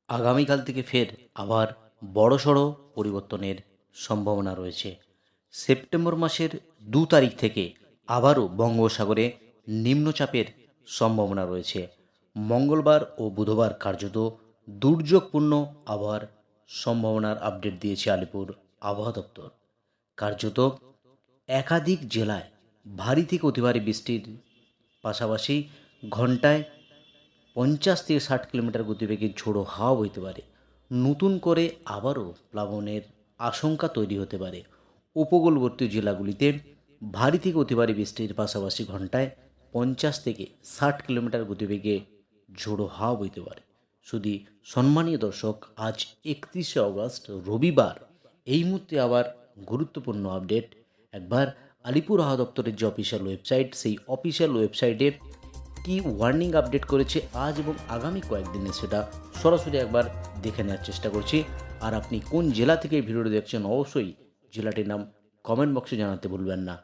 আগামীকাল থেকে ফের আবার বড়সড় পরিবর্তনের সম্ভাবনা রয়েছে। সেপ্টেম্বর মাসের 2 তারিখ থেকে আবারও বঙ্গোপসাগরে নিম্নচাপের সম্ভাবনা রয়েছে। মঙ্গলবার ও বুধবার কার্যত দুর্যোগপূর্ণ আবহাওয়ার সম্ভাবনার আপডেট দিয়েছে আলিপুর আবহাওয়া দপ্তর। কার্যত একাধিক জেলায় ভারী থেকে অতি ভারী বৃষ্টির পাশাপাশি ঘন্টায় 50 থেকে 60 কিলোমিটার গতিবেগে ঝোড়ো হাওয়া বইতে পারে। নতুন করে আবারও প্লাবনের আশঙ্কা তৈরি হতে পারে। উপকূলবর্তী জেলাগুলিতে ভারী থেকে অতি ভারী বৃষ্টির পাশাপাশি ঘন্টায় 50 থেকে 60 কিলোমিটার গতিবেগে ঝোড়ো হাওয়া বইতে পারে। শুধু সম্মানীয় দর্শক, আজ 31শে অগস্ট রবিবার। এই মুহূর্তে আবার গুরুত্বপূর্ণ আপডেট। একবার আলিপুর আবহাওয়া দপ্তরের যে অফিসিয়াল ওয়েবসাইট, সেই অফিসিয়াল ওয়েবসাইটে কি ওয়ার্নিং আপডেট করেছে আজ এবং আগামী কয়েকদিনে, সেটা সরাসরি একবার দেখে নেওয়ার চেষ্টা করছি। আর আপনি কোন জেলা থেকে এই ভিডিওটি দেখছেন, অবশ্যই জেলাটির নাম কমেন্ট বক্সে জানাতে ভুলবেন না।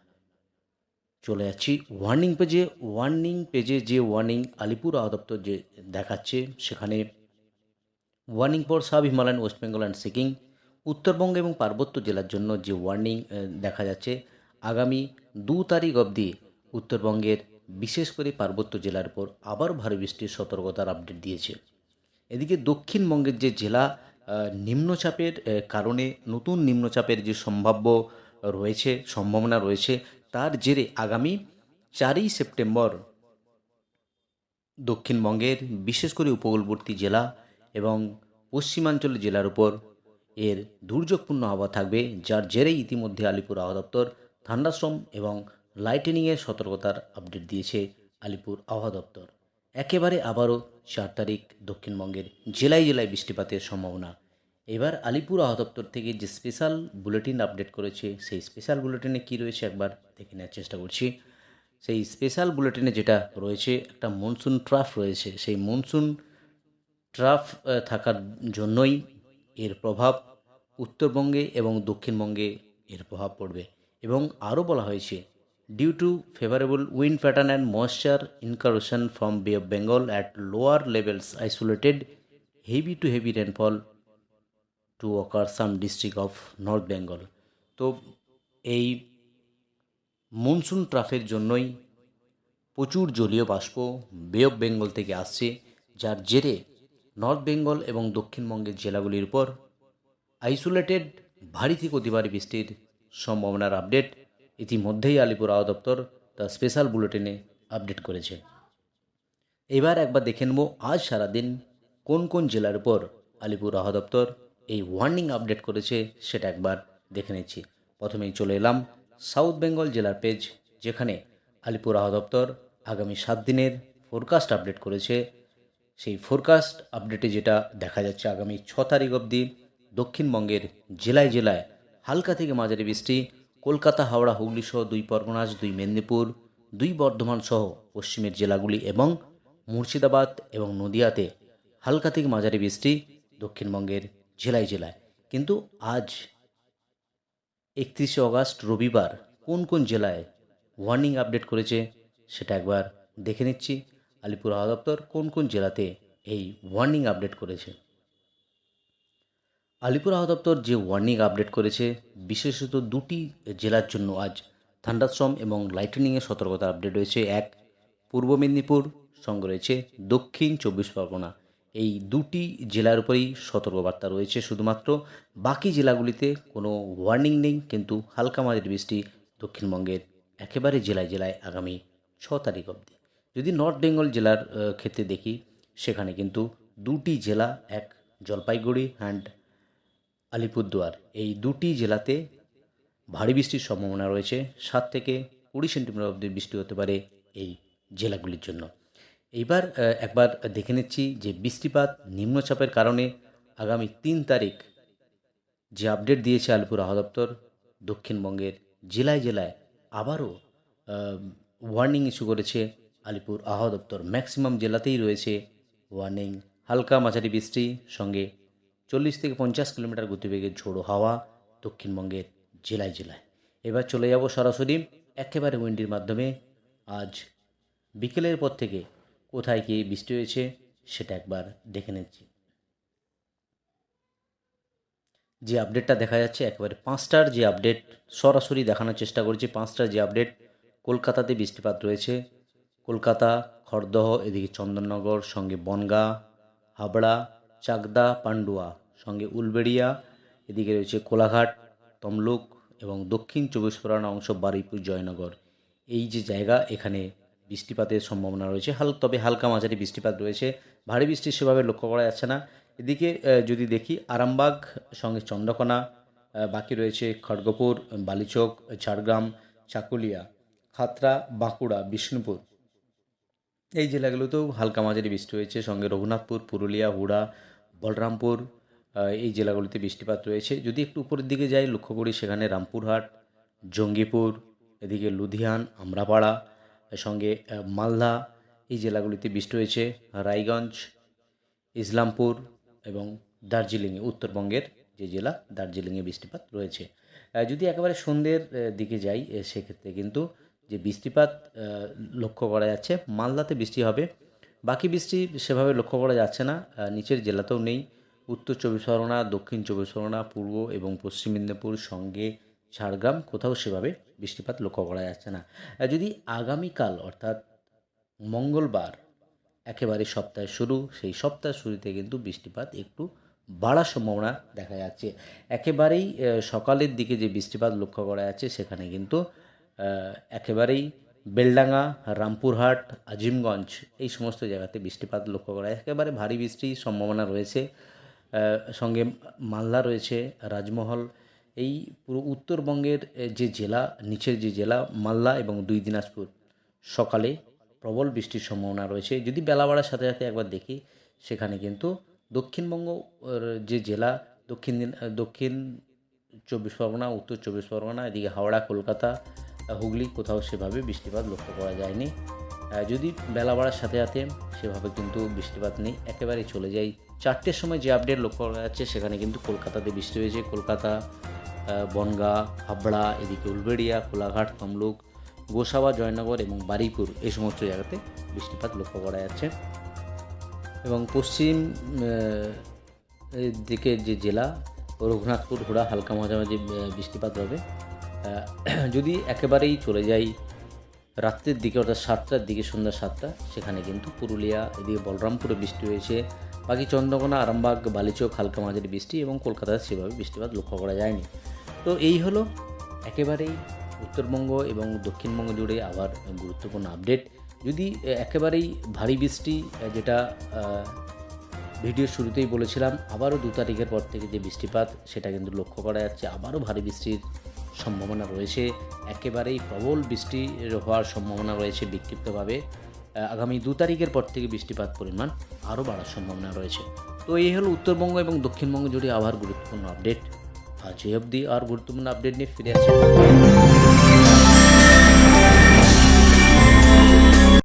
চলে যাচ্ছি ওয়ার্নিং পেজে যে ওয়ার্নিং আলিপুর আবহাওয়া দপ্তর যে দেখাচ্ছে, সেখানে warning for sub Himalayan, West Bengal and Sikkim, Uttarbanga এবং পার্বত্য জেলার জন্য যে ওয়ার্নিং দেখা যাচ্ছে, আগামী 2 তারিখ অবধি উত্তরবঙ্গের বিশেষ করে পার্বত্য জেলার উপর আবার ভারী বৃষ্টির সতর্কতার আপডেট দিয়েছে। এদিকে দক্ষিণবঙ্গের যে জেলা নিম্নচাপের কারণে নতুন নিম্নচাপের যে সম্ভাবনা রয়েছে, তার জেরে আগামী 4ই সেপ্টেম্বর দক্ষিণবঙ্গের বিশেষ করে উপকূলবর্তী জেলা এবং পশ্চিমাঞ্চলের জেলার উপর এর দুর্যোগপূর্ণ আবহাওয়া থাকবে, যার জেরে ইতিমধ্যে আলিপুর আবহাওয়া দপ্তর থান্ডারস্টর্ম এবং লাইটেনিংয়ের সতর্কতার আপডেট দিয়েছে আলিপুর আবহাওয়া দপ্তর। একেবারে আবারও 4 তারিখ দক্ষিণবঙ্গের জেলায় জেলায় বৃষ্টিপাতের সম্ভাবনা। এবার আলিপুর আবহাওয়া দপ্তর থেকে যে স্পেশাল বুলেটিন আপডেট করেছে, সেই স্পেশাল বুলেটিনে কী রয়েছে একবার দেখে নেওয়ার চেষ্টা করছি। সেই স্পেশাল বুলেটিনে যেটা রয়েছে, একটা মনসুন ট্রাফ রয়েছে। সেই মনসুন ট্রাফ থাকার জন্যই এর প্রভাব উত্তরবঙ্গে এবং দক্ষিণবঙ্গে এর প্রভাব পড়বে। এবং আরও বলা হয়েছে, due to favourable wind pattern and moisture incursion from Bay of Bengal at lower levels isolated heavy to heavy rainfall to occur some district of North Bengal. তো এই মনসুন ট্রাফের জন্যই প্রচুর জলীয় বাষ্প বে অফ বেঙ্গল থেকে আসছে, যার জেরে নর্থ বেঙ্গল এবং দক্ষিণবঙ্গের জেলাগুলির উপর আইসোলেটেড ভারী থেকে অতি ভারী বৃষ্টির সম্ভাবনার আপডেট ইতিমধ্যেই আলিপুর আবহাওয়া দপ্তর তার স্পেশাল বুলেটিনে আপডেট করেছে। এবার একবার দেখে নেব আজ সারাদিন কোন কোন জেলার উপর আলিপুর আবহাওয়া দপ্তর এই ওয়ার্নিং আপডেট করেছে, সেটা একবার দেখে নিচ্ছি। প্রথমেই চলে এলাম সাউথ বেঙ্গল জেলার পেজ, যেখানে আলিপুর আবহাওয়া দপ্তর আগামী 7 দিনের ফোরকাস্ট আপডেট করেছে। সেই ফোরকাস্ট আপডেটে যেটা দেখা যাচ্ছে, আগামী 6 তারিখ অবধি দক্ষিণবঙ্গের জেলায় জেলায় হালকা থেকে মাঝারি বৃষ্টি, কলকাতা, হাওড়া, হুগলি সহ 2 পরগনাস, 2 মেদিনীপুর, 2 বর্ধমান সহ পশ্চিমের জেলাগুলি এবং মুর্শিদাবাদ এবং নদিয়াতে হালকা থেকে মাঝারি বৃষ্টি দক্ষিণবঙ্গের জেলায় জেলায়। কিন্তু আজ 31শে অগস্ট রবিবার কোন কোন জেলায় ওয়ার্নিং আপডেট করেছে, সেটা একবার দেখে নিচ্ছি। আলিপুর আবহাওয়া দপ্তর কোন কোন জেলাতে এই ওয়ার্নিং আপডেট করেছে। আলিপুর আবহাওয়া দপ্তর যে ওয়ার্নিং আপডেট করেছে, বিশেষত 2টি জেলার জন্য আজ থান্ডারস্টর্ম এবং লাইটেনিংয়ের সতর্কতা আপডেট রয়েছে। এক, পূর্ব মেদিনীপুর, সঙ্গে রয়েছে দক্ষিণ 24 পরগনা। এই 2টি জেলার উপরেই সতর্কবার্তা রয়েছে শুধুমাত্র। বাকি জেলাগুলিতে কোনো ওয়ার্নিং নেই, কিন্তু হালকা মাঝারি বৃষ্টি দক্ষিণবঙ্গের একেবারে জেলায় জেলায় আগামী 6 তারিখ অবধি। যদি নর্থ বেঙ্গল জেলার ক্ষেত্রে দেখি, সেখানে কিন্তু 2টি জেলা, এক জলপাইগুড়ি অ্যান্ড আলিপুরদুয়ার, এই 2টি জেলাতে ভারী বৃষ্টির সম্ভাবনা রয়েছে। 7 থেকে 20 সেন্টিমিটার অবধি বৃষ্টি হতে পারে এই জেলাগুলির জন্য। এইবার একবার দেখে নিচ্ছি যে বৃষ্টিপাত নিম্নচাপের কারণে আগামী 3 তারিখ যে আপডেট দিয়েছে আলিপুর আবহাওয়া দপ্তর, দক্ষিণবঙ্গের জেলায় জেলায় আবারও ওয়ার্নিং ইস্যু করেছে আলিপুর আবহাওয়া দপ্তর। ম্যাক্সিমাম জেলাতেই রয়েছে ওয়ার্নিং, হালকা মাঝারি বৃষ্টি সঙ্গে 40 থেকে 50 কিলোমিটার গতিবেগে ঝোড়ো হাওয়া দক্ষিণবঙ্গের জেলায় জেলায়। এবার চলে যাব সরাসরি একেবারে উইন্ডির মাধ্যমে আজ বিকেলের পর থেকে কোথায় কী বৃষ্টি হয়েছে, সেটা একবার দেখে নিচ্ছি। যে আপডেটটা দেখা যাচ্ছে একেবারে 5টার যে আপডেট সরাসরি দেখানোর চেষ্টা করেছি। 5টার যে আপডেট, কলকাতাতে বৃষ্টিপাত রয়েছে। কলকাতা, খড়দহ, এদিকে চন্দননগর, সঙ্গে বনগাঁ, হাবড়া, চাকদা, পান্ডুয়া, সঙ্গে উলবেড়িয়া, এদিকে রয়েছে কোলাঘাট, তমলুক এবং দক্ষিণ চব্বিশ পরগনা অংশ, বারুইপুর, জয়নগর। এই যে জায়গা, এখানে বৃষ্টিপাতের সম্ভাবনা রয়েছে। তবে হালকা মাঝারি বৃষ্টিপাত রয়েছে, ভারী বৃষ্টি সেভাবে লক্ষ্য করা যাচ্ছে না। এদিকে যদি দেখি আরামবাগ, সঙ্গে চন্দ্রকোনা, বাকি রয়েছে খড়গপুর, বালিচক, ঝাড়গ্রাম, চাকুলিয়া, খাতড়া, বাঁকুড়া, বিষ্ণুপুর, এই জেলাগুলোতেও হালকা মাঝারি বৃষ্টি হয়েছে। সঙ্গে রঘুনাথপুর, পুরুলিয়া, হুড়া, বলরামপুর, এই জেলাগুলিতে বৃষ্টিপাত রয়েছে। যদি একটু উপরের দিকে যাই, লক্ষ্য করি সেখানে রামপুরহাট, জঙ্গিপুর, এদিকে লুধিয়ান, আমরাপাড়া, সঙ্গে মালদা, এই জেলাগুলিতে বৃষ্টি হয়েছে। রায়গঞ্জ, ইসলামপুর এবং দার্জিলিংয়ে, উত্তরবঙ্গের যে জেলা দার্জিলিংয়ে বৃষ্টিপাত রয়েছে। যদি একেবারে সন্ধ্যের দিকে যাই, সেক্ষেত্রে কিন্তু যে বৃষ্টিপাত লক্ষ্য করা যাচ্ছে, মালদাতে বৃষ্টি হবে। বাকি বৃষ্টি সেভাবে লক্ষ্য করা যাচ্ছে না, নিচের জেলাতেও নেই। উত্তর চব্বিশ পরগনা, দক্ষিণ চব্বিশ পরগনা, পূর্ব এবং পশ্চিম মেদিনীপুর, সঙ্গে ঝাড়গ্রাম, কোথাও সেভাবে বৃষ্টিপাত লক্ষ্য করা যাচ্ছে না। যদি আগামীকাল অর্থাৎ মঙ্গলবার একেবারে সপ্তাহের শুরু, সেই সপ্তাহের শুরুতে কিন্তু বৃষ্টিপাত একটু বাড়ার সম্ভাবনা দেখা যাচ্ছে। একেবারেই সকালের দিকে যে বৃষ্টিপাত লক্ষ্য করা যাচ্ছে, সেখানে কিন্তু একেবারেই বেলডাঙ্গা, রামপুরহাট, আজিমগঞ্জ, এই সমস্ত জায়গাতে বৃষ্টিপাত লক্ষ্য করা যায়। একেবারে ভারী বৃষ্টির সম্ভাবনা রয়েছে। সঙ্গে মালদা রয়েছে, রাজমহল, এই পুরো উত্তরবঙ্গের যে জেলা, নিচের যে জেলা মালদা এবং 2 দিনাজপুর, সকালে প্রবল বৃষ্টির সম্ভাবনা রয়েছে। যদি বেলা বাড়ার সাথে সাথে একবার দেখি, সেখানে কিন্তু দক্ষিণবঙ্গ যে জেলা, দক্ষিণ চব্বিশ পরগনা, উত্তর চব্বিশ পরগনা, এদিকে হাওড়া, কলকাতা, হুগলি, কোথাও সেভাবে বৃষ্টিপাত লক্ষ্য করা যায়নি। যদি বেলা বাড়ার সাথে সাথে সেভাবে কিন্তু বৃষ্টিপাত নেই। একেবারেই চলে যাই 4টের সময়, যে আপডেট লক্ষ্য করা যাচ্ছে, সেখানে কিন্তু কলকাতাতে বৃষ্টি হয়েছে। কলকাতা, বনগাঁ, হাবড়া, এদিকে উলবেড়িয়া, কোলাঘাট, তমলুক, গোসাবা, জয়নগর এবং বারুইপুর, এই সমস্ত জায়গাতে বৃষ্টিপাত লক্ষ্য করা যাচ্ছে। এবং পশ্চিম দিকের যে জেলা, রঘুনাথপুর, হুড়া, হালকা মাঝামাঝি বৃষ্টিপাত হবে। যদি একেবারেই চলে যাই রাত্রের দিকে, অর্থাৎ 7টার দিকে, সন্ধ্যা 7টা, সেখানে কিন্তু পুরুলিয়া, এদিকে বলরামপুরে বৃষ্টি হয়েছে। বাকি চন্দ্রকোনা, আরামবাগ, বালিচক হালকা মাঝারি বৃষ্টি, এবং কলকাতায় সেভাবে বৃষ্টিপাত লক্ষ্য করা যায়নি। তো এই হলো একেবারেই উত্তরবঙ্গ এবং দক্ষিণবঙ্গ জুড়ে আবার গুরুত্বপূর্ণ আপডেট। যদি একেবারেই ভারী বৃষ্টি, যেটা ভিডিওর শুরুতেই বলেছিলাম, আবারও 2 তারিখের পর থেকে যে বৃষ্টিপাত, সেটা কিন্তু লক্ষ্য করা যাচ্ছে। আবারও ভারী বৃষ্টির সম্ভাবনা রয়েছে, একেবারেই প্রবল বৃষ্টি হওয়ার সম্ভাবনা রয়েছে বিক্ষিপ্তভাবে। আগামী 2 তারিখের পর থেকে বৃষ্টিপাত পরিমাণ আরও বাড়ার সম্ভাবনা রয়েছে। তো এই হলো উত্তরবঙ্গ এবং দক্ষিণবঙ্গ জুড়ে আবার গুরুত্বপূর্ণ আপডেট। আজ এই অবধি আর গুরুত্বপূর্ণ আপডেট নিয়ে ফিরে আসছি।